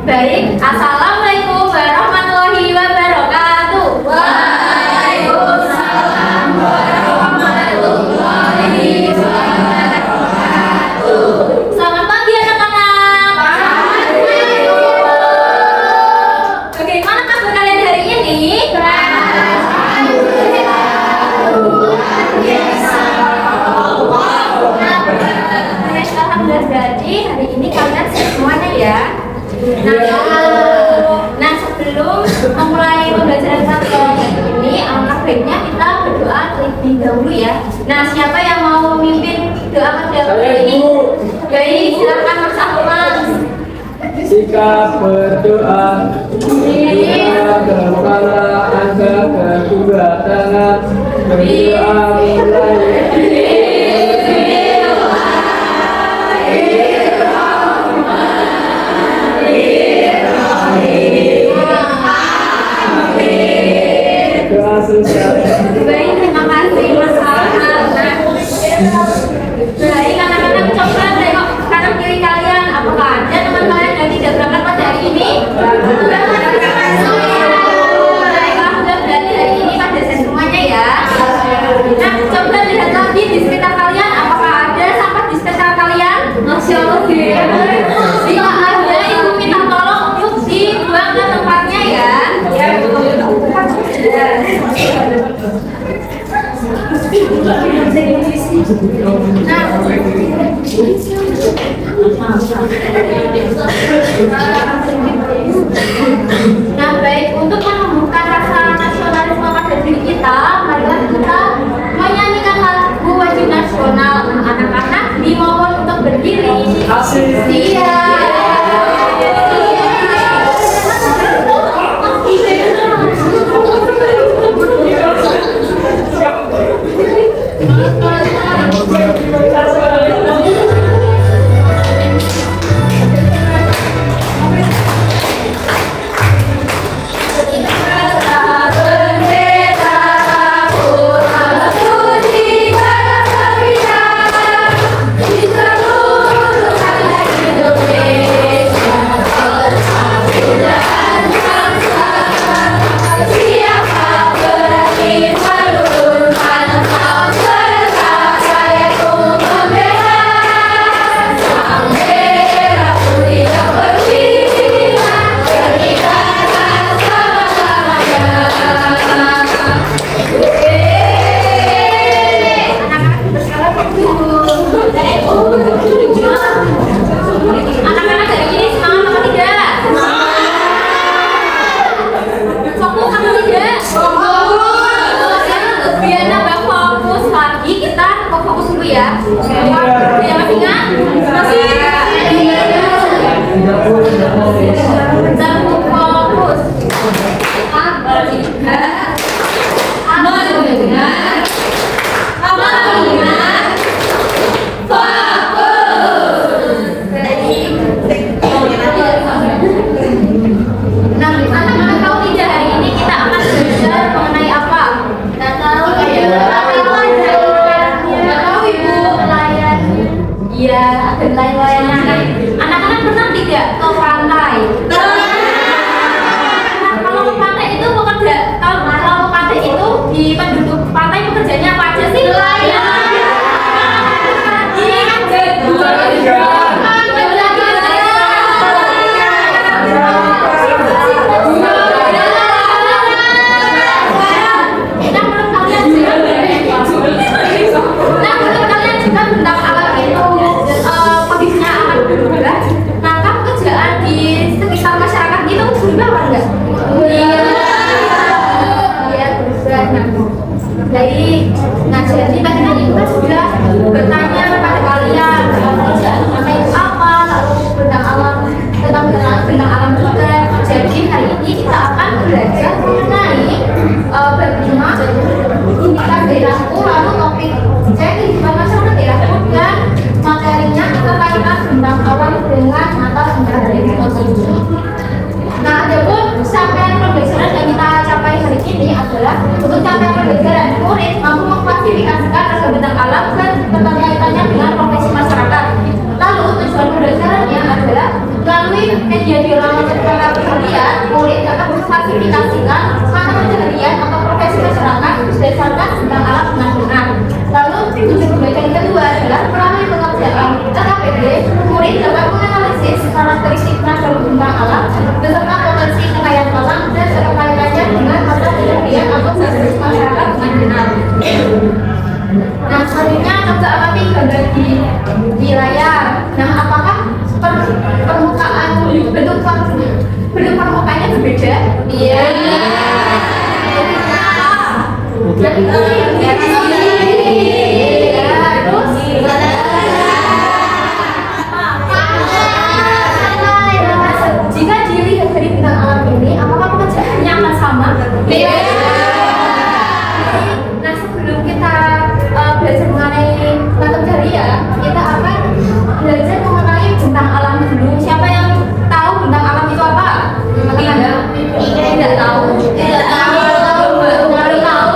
Baik, assalamualaikum warahmatullahi wabarakatuh. Waalaikumsalam warahmatullahi wabarakatuh. Selamat pagi anak-anak. Bagaimana kabar kalian hari ini? Alhamdulillah, jadi hari ini kalian semuanya ya. Nah, sebelum memulai pembelajaran kali ini, alangkah baiknya kita berdoa terlebih dahulu ya. Nah, siapa yang mau memimpin doa dahulu ini? Baik, silakan Mas Ahmad. Jika berdoa, kita berkala angkat kedua tangan, berdoa mulai. Baik, terima kasih Mas Ahmad. Baik, anak-anak coba tengok kanan kiri kalian. Apakah ada teman kalian yang tidak berangkat pada hari ini? Baiklah, sudah berarti hari ini pada semuanya ya. Nah, coba lihat lagi di sekitar kalian. Apakah ada sampah di sekitar kalian? Masya Allah. Jika ada, ibu minta tolong untuk dibuang ke tempatnya ya. Nah, baik, untuk menumbuhkan rasa nasionalisme pada diri kita, marilah kita menyanyikan lagu wajib nasional. Anak-anak dimohon untuk berdiri. Anak-anak pernah tidak ke pantai? Kalau ke pantai itu bekerja, kalau ke pantai itu di penduduk pantai pekerjaannya apa aja sih? Jadi tadi kita sudah bertanya kepada kalian pekerjaan mengenai apa, lalu benda alam, tentang benda alam juga. Jadi hari ini kita akan belajar mengenai bagaimana indikat daerahku, lalu topik jadi kehidupan masyarakat daerahku dan materinya kekaitan bentang alam dengan mata pencaharian tersebut. Nah, adapun capaian pembelajaran yang kita capai hari ini adalah untuk capaian pembelajaran murid mampu mengklasifikasikan rasa bentang alam dan berbagai Nah, selanjutnya coba amati gambar di wilayah. Nah, apakah permukaan bentuk permukaannya berbeda? Iya. Jika dilihat dari bintang alam ini, apakah pekerjaannya akan sama? Iya. Nah, sebelum kita belajar mengenai mata pencarian, kita akan belajar mengenai bintang alam dulu. Siapa yang tahu bintang alam itu apa? Tidak tahu. Tidak tahu. Baru tahu.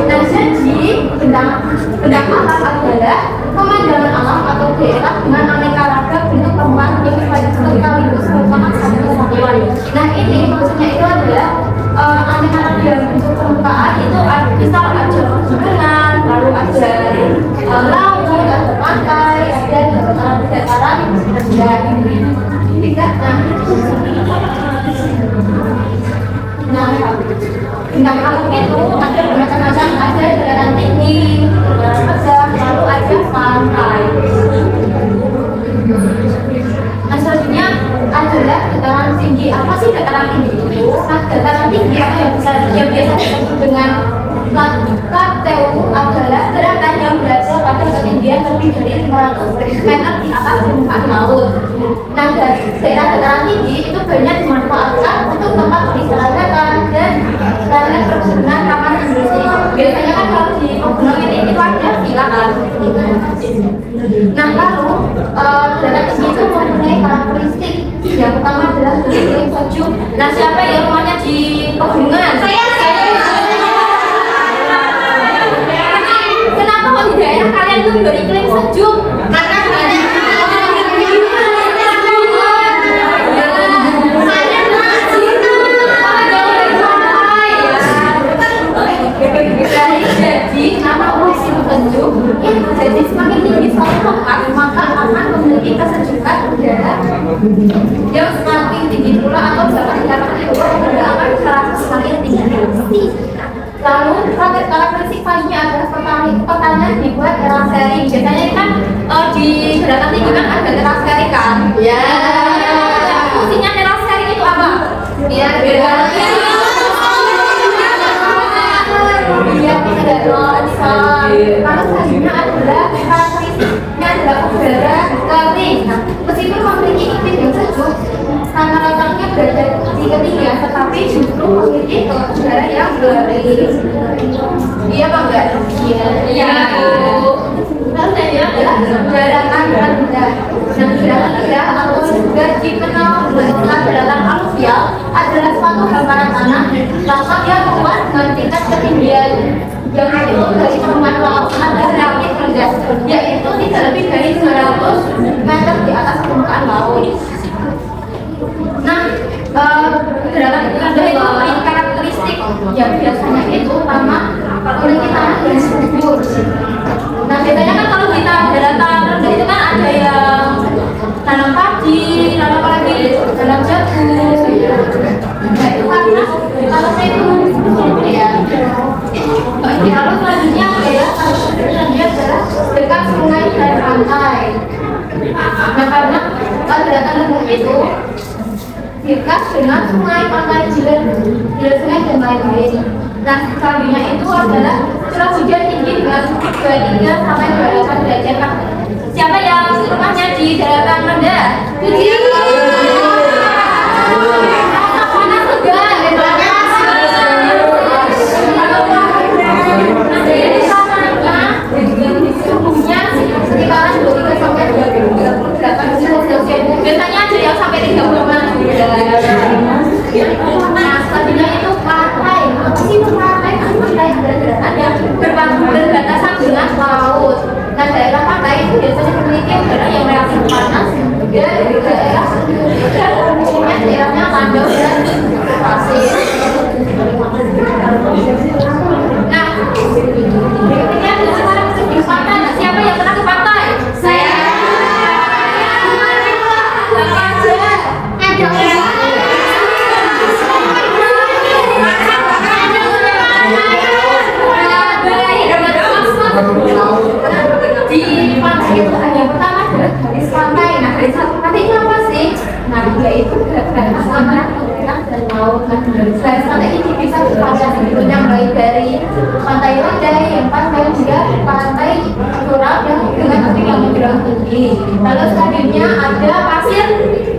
Nah, jadi bintang alam adalah pemandangan alam atau daerah dengan aneka ragam bentuk permukaan yang sekaligus merupakan satu kesatuan. Nah, ini maksudnya itu adalah aneka ragam bentuk permukaan itu misal ada pegunungan, lalu ada laut, ada pantai, ada dataran rendah. Tidak, nah, bintang alam itu ada bermacam-macam, ada dataran tinggi, lalu ada pantai. Nah, selanjutnya adalah dataran tinggi. Apa sih dataran tinggi itu? Nah, dataran tinggi yang biasa disebut dengan plateau adalah daratan yang berada pada ketinggian lebih dari 500 meter di atas permukaan laut. Nah, daerah dataran tinggi itu banyak dimanfaatkan untuk tempat peristirahatan dan lahan perkebunan taman industri. Biasanya kan kalau di pegunungan ini itu ada villa kan. Nah, lalu dataran tinggi itu mempunyai karakteristik. Yang pertama adalah iklim sejuk. Nah, siapa yang rumahnya di pegunungan? Saya. Kenapa kok di daerah kalian tuh beriklim sejuk? Karena jadi nama musim sejuk itu jadi semakin tinggi suatu tempat maka akan memiliki kesejukan udara yang semakin tinggi pula atau dapat dikatakan bahwa udara akan terasa semakin tinggi. Lalu karakteristik selanjutnya adalah pertanian dibuat terasering. Biasanya kan di daratan tinggi kan ada terasering kan? Ya. Fungsinya terasering itu apa? Biar tidak longsor. Lalu selanjutnya adalah karakteristiknya adalah udara kering. Nah, meskipun memiliki iklim yang sejuk, karena letaknya berada di ketinggian, tetapi justru memiliki udara yang kering. Iya apa enggak? Iya. Lalu selanjutnya adalah daratan rendah. Nah, daratan rendah atau juga dikenal dengan daratan aluvial adalah suatu hamparan tanah langsung yang luas dengan tingkat ketinggian yang itu dari permukaan laut ada relatif rendah, yaitu tidak lebih dari 200 meter di atas permukaan laut. Nah, daratan rendah itu memiliki karakteristik yang biasanya itu pertama memiliki tanah yang subur. Nah, biasanya kan kalau kita daratan rendah itu kan ada yang tanam padi, lalu apa lagi tanam jagung. Nah, itu karena kalau saya itu ya. Lalu selanjutnya adalah dekat sungai dan pantai. Nah, karena daratan rendah itu dekat dengan sungai, pantai, jilat sungai dan lain-lain. Nah, selanjutnya itu adalah curah hujan tinggi dengan suhu 23 sampai 28 derajat. Siapa yang rumahnya di daratan rendah? Biasanya ada yang sampai 36 derajat. Nah, selanjutnya itu pantai. Apa sih itu pantai? Pantai adalah daratan yang berbatasan dengan laut. Nah, daerah pantai itu biasanya memiliki udara yang relatif panas dan daerah daerahnya landau dan pasir. Nah, berikutnya adalah di pantai. Nah, siapa yang pernah ke pantai? Saya. pantai Lodai, yang pantai juga pantai Coral yang dengan tebing yang menjulang tinggi. Lalu selanjutnya ada pasir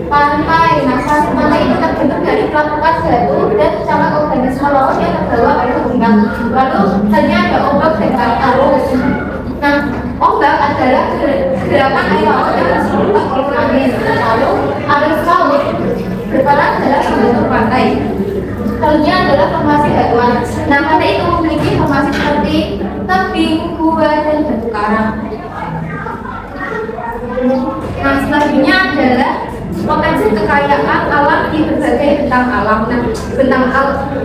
pantai. Nah, pasir pantai itu terbentuk dari pelapukan batu dan campak organisme laut yang terbawa oleh ombak. Lalu hanya ada ombak dan arus. Nah, ombak adalah gerakan air laut yang terserap oleh angin. Lalu arus laut berperan adalah pembentuk pantai. Selanjutnya adalah formasi batuan. Nah, pantai itu memiliki formasi seperti tebing, gua, dan batu karang. Nah, selanjutnya adalah potensi kekayaan alam di berbagai bentang alam. Nah,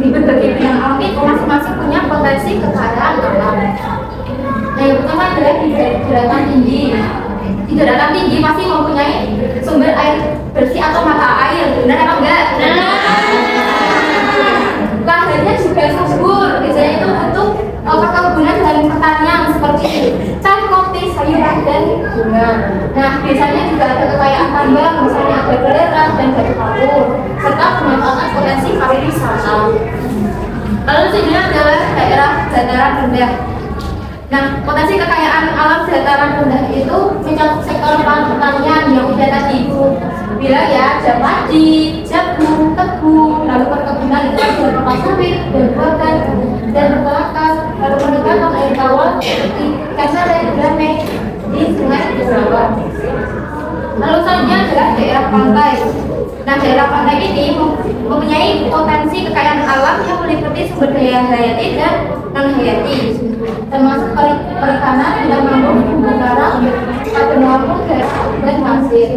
di berbagai bentang alam itu masing-masing punya potensi kekayaan alam. Nah, yang pertama adalah di daratan tinggi. Di daratan tinggi pasti mempunyai sumber air bersih atau mata air. Benar apa enggak? Lahannya juga subur. Biasanya itu untuk perkebunan dan pertanian seperti teh, kopi, sayuran, dan bunga. Nah, biasanya juga ada kekayaan tambang, misalnya ada belerang dan batu kapur, serta pengembangan potensi pariwisata. Lalu selanjutnya adalah daerah dataran rendah. Nah, potensi kekayaan alam dataran rendah itu mencakup sektor pertanian yang udah tadi Ibu bilang ya, ada padi, jagung, tebu, lalu perkebunan itu ada kelapa sawit, buah-buahan, dan peternakan, lalu peningkatan air tawar seperti kasar dan damai di sungai Besawa. Lalu selanjutnya adalah daerah pantai. Nah, daerah pantai ini mempunyai potensi kekayaan alam yang meliputi sumber daya hayati dan non hayati, termasuk perikanan, dan mangrove, terumbu karang, benua laut, dan pasir.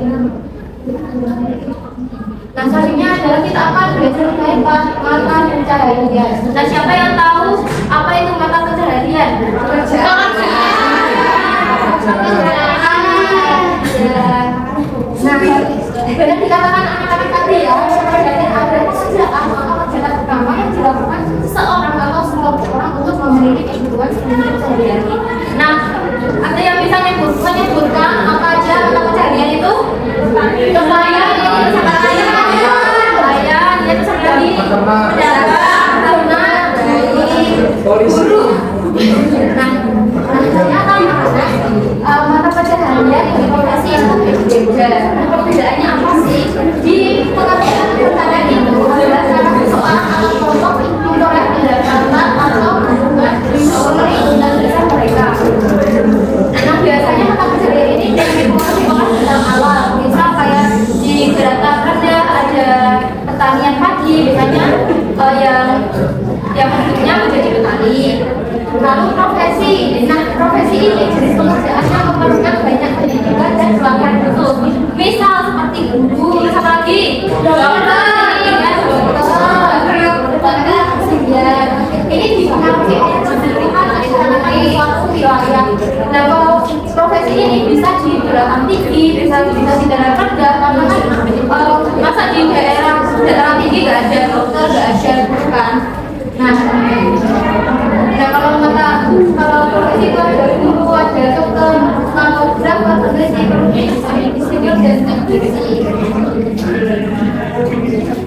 Nah, selanjutnya adalah kita akan belajar mengenai mata pencaharian. Nah, siapa yang tahu apa itu mata pencaharian? Nah, benar dikatakan anak-anak tadi ya, sebenarnya ada pekerjaan atau kegiatan pertama yang dilakukan seseorang atau sekelompok orang untuk memenuhi kebutuhan sehari-hari. Nah, ada yang bisa menyebutkan apa aja mata pencaharian itu? Nelayan, itu seperti pedagang, ternak, guru. Nah, ternyata mata pencaharian ini profesi yang berbeda. Perbedaannya apa sih? Di pengertian pencaharian itu adalah cara seseorang atau kelompok memperoleh pendapatan atau hubungan melalui undang dasar mereka. Nah, biasanya mata pencaharian ini dipengaruhi oleh bidang alam. Misal kayak di daratan rendah ada pertanian padi, biasanya yang hidupnya menjadi petani. Lalu profesi, nah profesi ini jenis pekerjaannya memerlukan banyak pendidikan dan pelatihan khusus. Misal seperti guru, terus apa lagi? Ini dipengaruhi oleh kebutuhan suatu wilayah. Nah, kalau profesi ini bisa di daratan tinggi, bisa di daerah rendah, karena kan masa di daerah dataran tinggi nggak ada dokter, nggak ada bukan. Nah, kalau profesi itu ada guru, ada dokter, fotografer, peneliti, sipil, dan teknisi.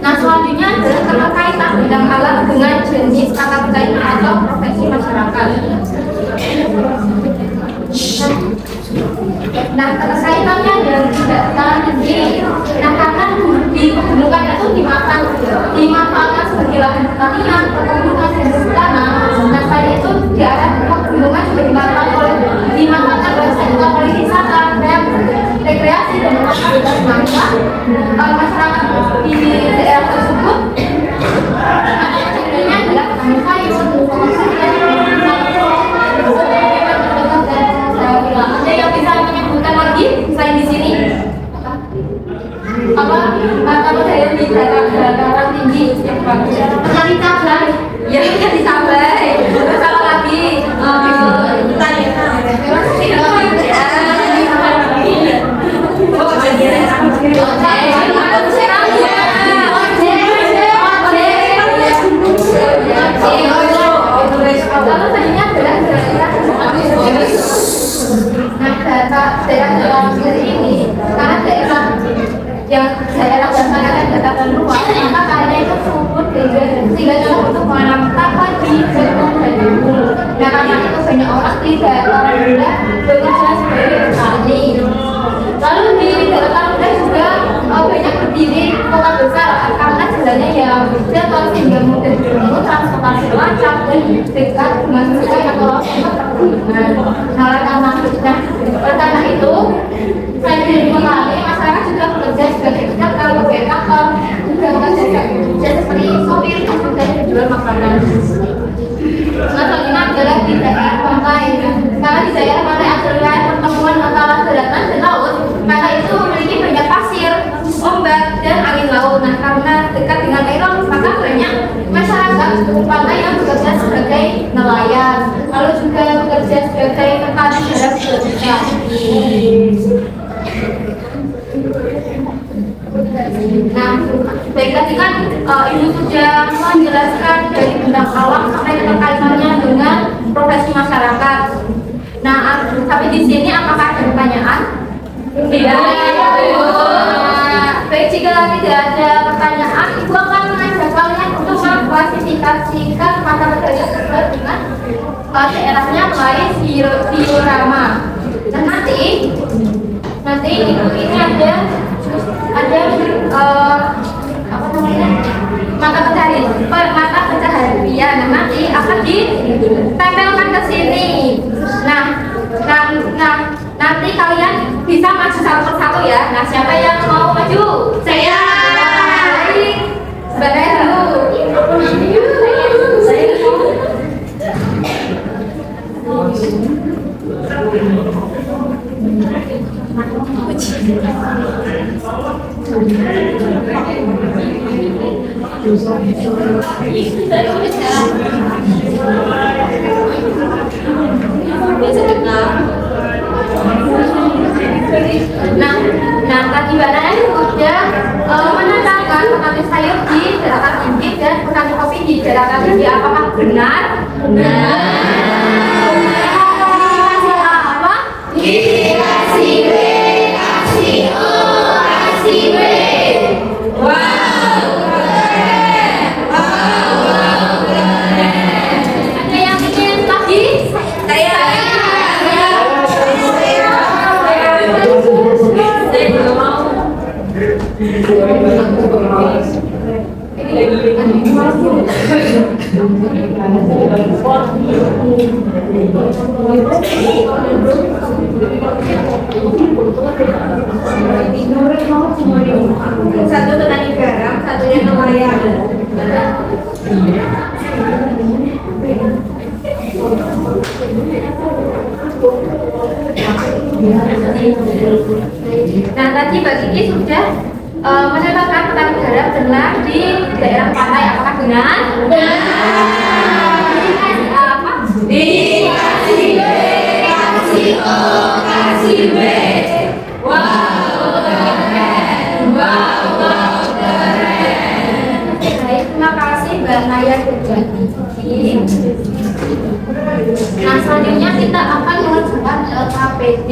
Nah, selanjutnya adalah keterkaitan bidang alam dengan jenis kata kerja atau profesi masyarakat. Nah, keterkaitannya dari dataran tinggi. Nah, karena di pegunungan itu dimanfaatkan sebagai lahan pertanian, perkebunan, dan perhutanan. Nah, tadi itu di area pegunungan juga dimanfaatkan oleh sektor pariwisata, rekreasi, dan fasilitas masyarakat di daerah tersebut. Contohnya adalah petani sayur, ada yang bisa menyebutkan lagi selain di sini? Apa? Kalau saya di dataran tinggi, petani cabai, ya petani cabai. Terus apa lagi? daerah ini karena daerah dasar dan dataran luas, maka kayaknya itu subur sehingga untuk menanam padi, jagung, dan jagung. Nah, banyak orang tidak bekerja sebagai petani. Lalu di daerah muda juga banyak berdiri kota besar karena jalannya yang jauh sehingga mudah ditempuh transportasi lancar dan dekat dengan sungai atau laut tempat perkebunan. Karena itu selain dari petani, masyarakat juga bekerja sebagai pedagang, kalau kantor juga bekerja seperti sopir dan juga jual makanan. Nah, kelima adalah di daerah pantai. Karena di daerah pantai adalah pertemuan antara daratan dan laut. Karena itu memiliki banyak pasir, ombak, dan angin laut. Nah, karena dekat dengan air laut, maka banyak masyarakat pantai yang bekerja sebagai nelayan, lalu juga bekerja sebagai petani dalam juga. Nah, baik tadi kan Ibu sudah menjelaskan dari bidang alam sampai keterkaitannya dengan profesi masyarakat. Nah, tapi di sini apakah ada pertanyaan? Tidak. Baik, jika tidak ada pertanyaan, Ibu akan mengajak kalian untuk mengklasifikasikan mata pelajaran sesuai dengan daerahnya melalui diorama. Dan nanti Ibu ini ada apa namanya, mata pencaharian. Nah, nanti akan ditempelkan ke sini. Nah, nanti kalian bisa maju satu persatu ya. Nah, siapa yang mau maju? Saya. Baik, sebentar dulu. Nah, tadi Mbak Nana sudah menandakan petani sayur di Daratan Tinggi dan petani kopi di Daratan Tinggi. Apakah benar? Apa? Kasih W, kasih O, kasih W. Wow, keren. Wow, keren. Ada yang ingin lagi? Saya. Satu petani garam, satunya nelayan. Nah, tadi Mbak Kiki sudah menambahkan petani garam benar di daerah pantai. Apakah benar? Benar. Dikasih apa? Dikasih B, kasih O, kasih B. Wow, keren. Wow, keren. Baik, terima kasih Mbak Naya dan Kiki. Nah, selanjutnya kita akan mengerjakan LKPD.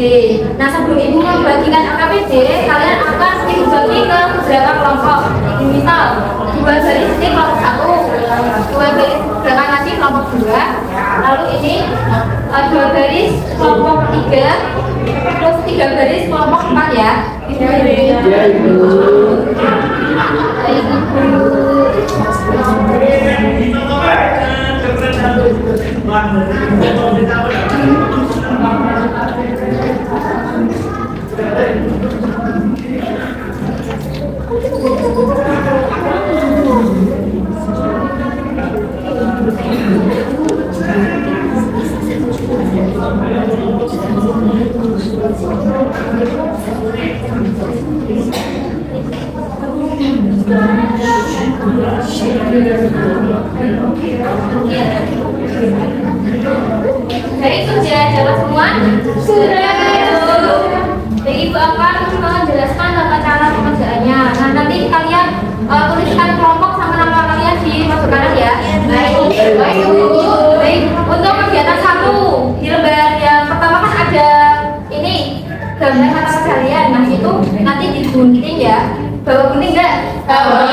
Nah, sebelum Ibu membagikan LKPD, kalian akan Ibu bagi ke beberapa kelompok. Misal, 2 baris ini kelompok 1, 2 baris belakang lagi kelompok 2, lalu ini 2 baris kelompok 3, terus 3 baris kelompok 4 ya. Ya, Ibu. Baik, sudah jawab semua? Sudah. Jadi Ibu akan menjelaskan tata cara pengerjaannya. Nah, nanti kalian tuliskan kelompok sama nama kalian di masuk kanan ya. Baik, Ibu. Baik, untuk kegiatan 1 di lembar yang pertama kan ada ini gambar mata pencarian. Nah, itu nanti digunting ya. Bawa gunting enggak? Bawa.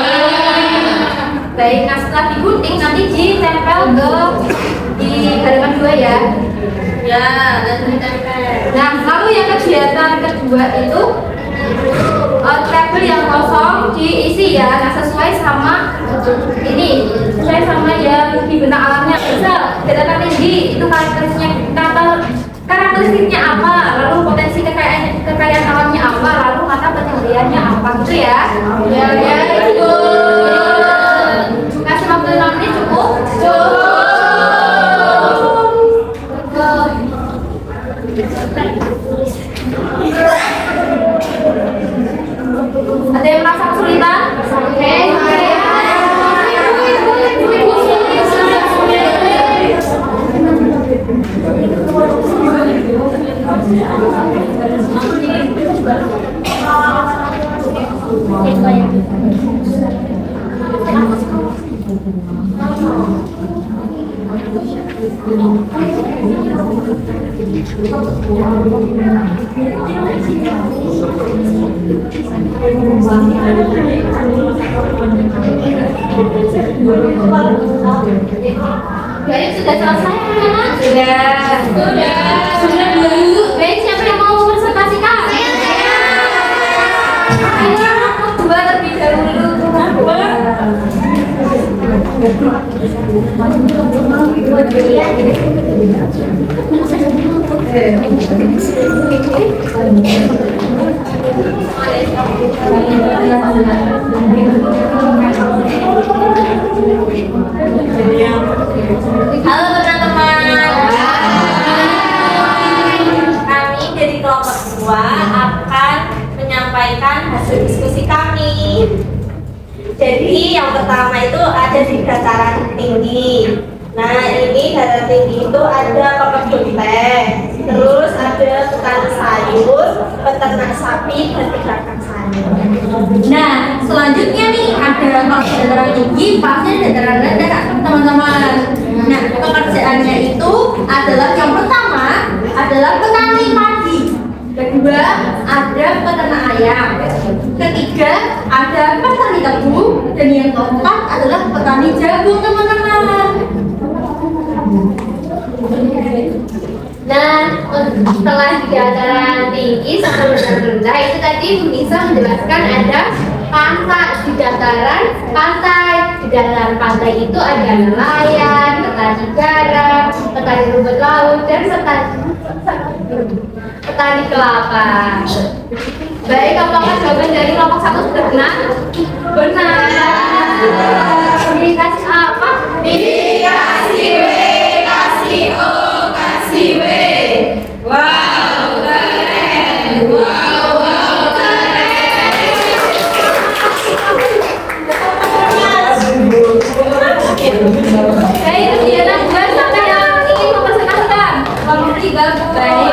Baik, nah setelah digunting nanti ditempel di halaman 2 ya. Ya, dan ditempel. Nah, lalu yang kegiatan kedua itu tabel yang kosong diisi ya. Nah, sesuai sama ini, sesuai sama yang di benang alamnya. Misal dataran tinggi itu karakteristiknya apa, lalu potensi kekayaan alamnya apa, lalu mata pencahariannya apa gitu ya. Ya, itu. Kasih waktu 6 menit cukup? Ada yang merasa kesulitan? Oke. Baik, sudah selesai teman-teman? Sudah dulu. Baik, siapa yang mau presentasikan? Ayo, buat lebih dahulu. Halo teman-teman. Kami dari kelompok 2 akan menyampaikan hasil diskusi kami. Jadi yang pertama itu ada di dataran tinggi. Nah, ini dataran tinggi itu ada pekebun teh, terus ada petani sayur, peternak sapi, dan pedagang sayur. Nah, selanjutnya nih ada kalau dataran tinggi, pasti dataran rendah teman-teman. Nah, pekerjaannya itu adalah yang pertama adalah petani padi, kedua ada peternak ayam, ketiga ada petani tebu, dan yang keempat adalah petani jagung teman-teman. Nah, setelah di dataran tinggi sampai dataran rendah itu tadi bisa menjelaskan ada pantai di dataran pantai. Di dataran pantai itu ada nelayan, petani garam, petani rumput laut, dan petani kelapa. Baik, apakah jawaban dari kelompok 1 sudah benar? Benar. Dikasih apa? Dikasih W, kasih O, kasih W. Wow, keren. Wow, keren. Baik, kegiatan buat sampai yang ingin mempresentasikan. Kelompok 3, baik.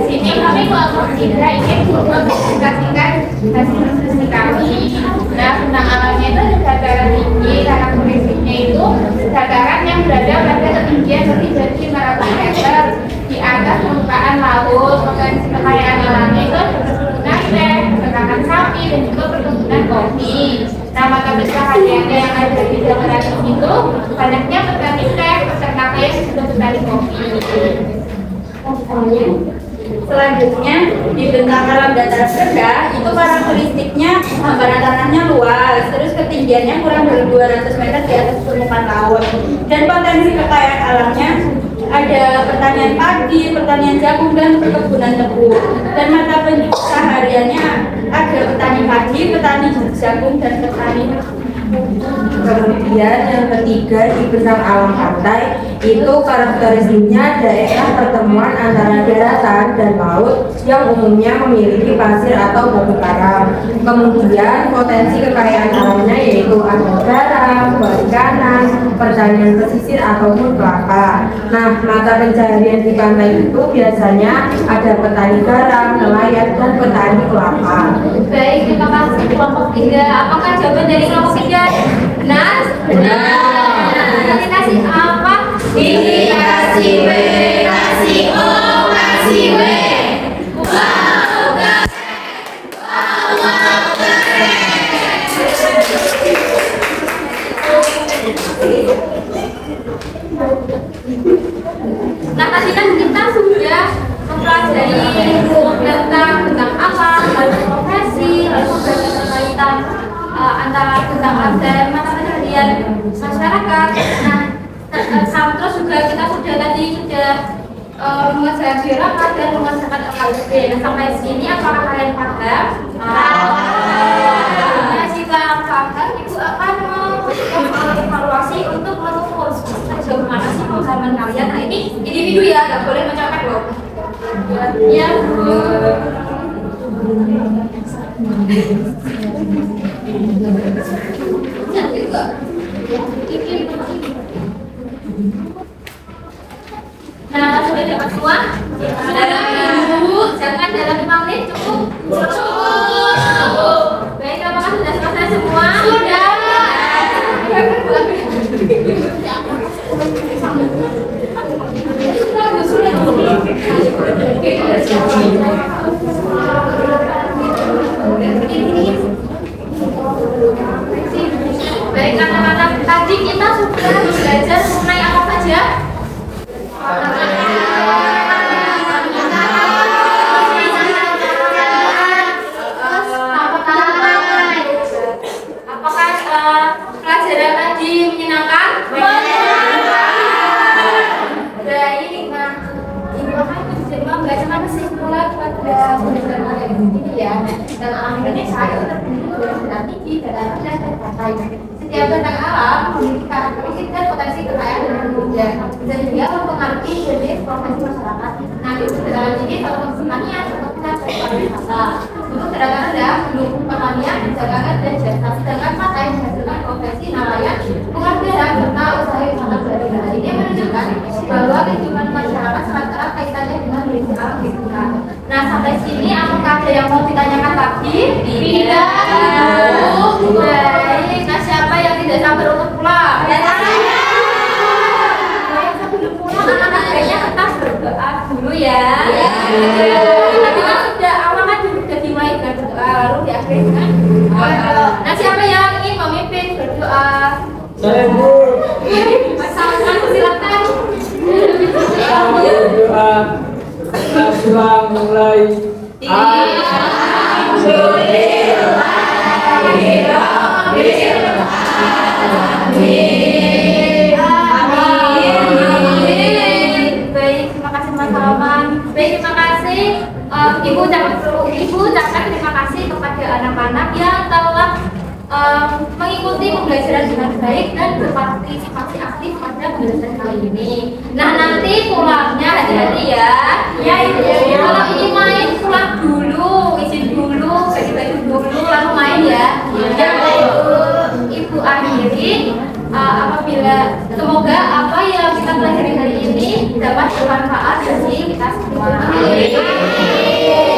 Ini kami kelompok 3 ingin mempresentasikan hasil diskusi kami. Nah, tentang alamnya itu ada dataran tinggi, karakteristiknya itu dataran yang berada pada ketinggian lebih dari 500 meter di atas permukaan laut. Potensi kekayaan alamnya itu perkebunan teh, peternakan sapi, dan juga perkebunan kopi. Nah, mata pencahariannya yang ada di dataran tinggi itu banyaknya petani teh, peternak ayam, dan juga petani kopi. Selanjutnya di bentang alam dataran rendah itu karakteristiknya hamparan tanahnya luas, terus ketinggiannya kurang dari 200 meter di atas permukaan laut, dan potensi kekayaan alamnya ada pertanian padi, pertanian jagung, dan perkebunan tebu. Dan mata pencahariannya ada petani padi, petani jagung, dan petani. Kemudian yang ketiga di bentang alam pantai Itu karakteristiknya daerah pertemuan antara daratan dan laut yang umumnya memiliki pasir atau batu karang. Kemudian potensi kekayaan alamnya yaitu ada garam, perikanan, pertanian pesisir ataupun kelapa. Nah, mata pencaharian di pantai itu biasanya ada petani garam, nelayan, dan petani kelapa. Baik, terima kasih kelompok 3. Apakah jawaban dari kelompok 3 benar? Indikasi apa? Indikasi B, kasih O, kasih W. Wow, keren. Wow, keren. Nah, tadi kan kita sudah mempelajari tentang apa, lalu profesi, lalu berkaitan antara tentang dan mata pencaharian masyarakat. Nah, terus juga kita sudah mengajar masyarakat dan mengajarkan LKB. Nah, sampai sini apakah kalian paham? Nah, jika paham, ibu akan evaluasi untuk mengukur sejauh mana sih pemahaman kalian. Nah, ini individu ya, nggak boleh mencapai loh. Ya, Bu. Nah, sudah dapat semua? Ibu, jangan dalam 5 menit cukup. Baik, apakah sudah selesai semua? Sudah. Baik, anak-anak, tadi kita sudah belajar mengenai apa saja? Apakah pelajaran tadi menyenangkan? Udah ini nah, ini makanya coba bagaimana kesimpulan pada pembelajaran ini ya. Dan alam Indonesia itu terdiri dari benda tinggi, dataran rendah, dan pantai. Setiap benda alam memiliki karakteristik dan potensi kekayaan dan kemudian sehingga mempengaruhi jenis profesi masyarakat. Nah, untuk dataran tinggi kalau pertanian atau kita pariwisata. Untuk dataran rendah mendukung pertanian, perdagangan dan jasa. Sedangkan pantai menghasilkan profesi nelayan, penganggaran serta usaha wisata berdagang. Ini menunjukkan bahwa kehidupan masyarakat sangat erat kaitannya dengan kondisi alam di sekitar. Nah, sampai sini apakah ada yang mau ditanyakan lagi? Tidak. Baik. Nah, siapa yang tidak sabar untuk pulang? Saya. Sebelum pulang, anak-anak kayaknya tetap berdoa dulu ya. Tadi kan sudah awal kan sudah dimulai dengan berdoa, lalu diakhiri dengan doa. Nah, siapa yang ingin memimpin berdoa? Saya Bu. Masalah silakan. Berdoa. Sudah mulai. Baik, terima kasih Mas Salman. Baik, terima kasih Ibu ucapkan terima kasih kepada anak-anak yang telah mengikuti pembelajaran dengan baik dan berpartisipasi aktif pada pembelajaran kali ini. Nah, nanti pulangnya hati-hati ya. Ya, Ibu. Kalau ingin main pulang dulu, izin dulu, bagi-bagi dulu, lalu main ya. Ya, Ibu akhiri. Apabila semoga apa yang kita pelajari hari ini dapat bermanfaat bagi kita semua. Amin.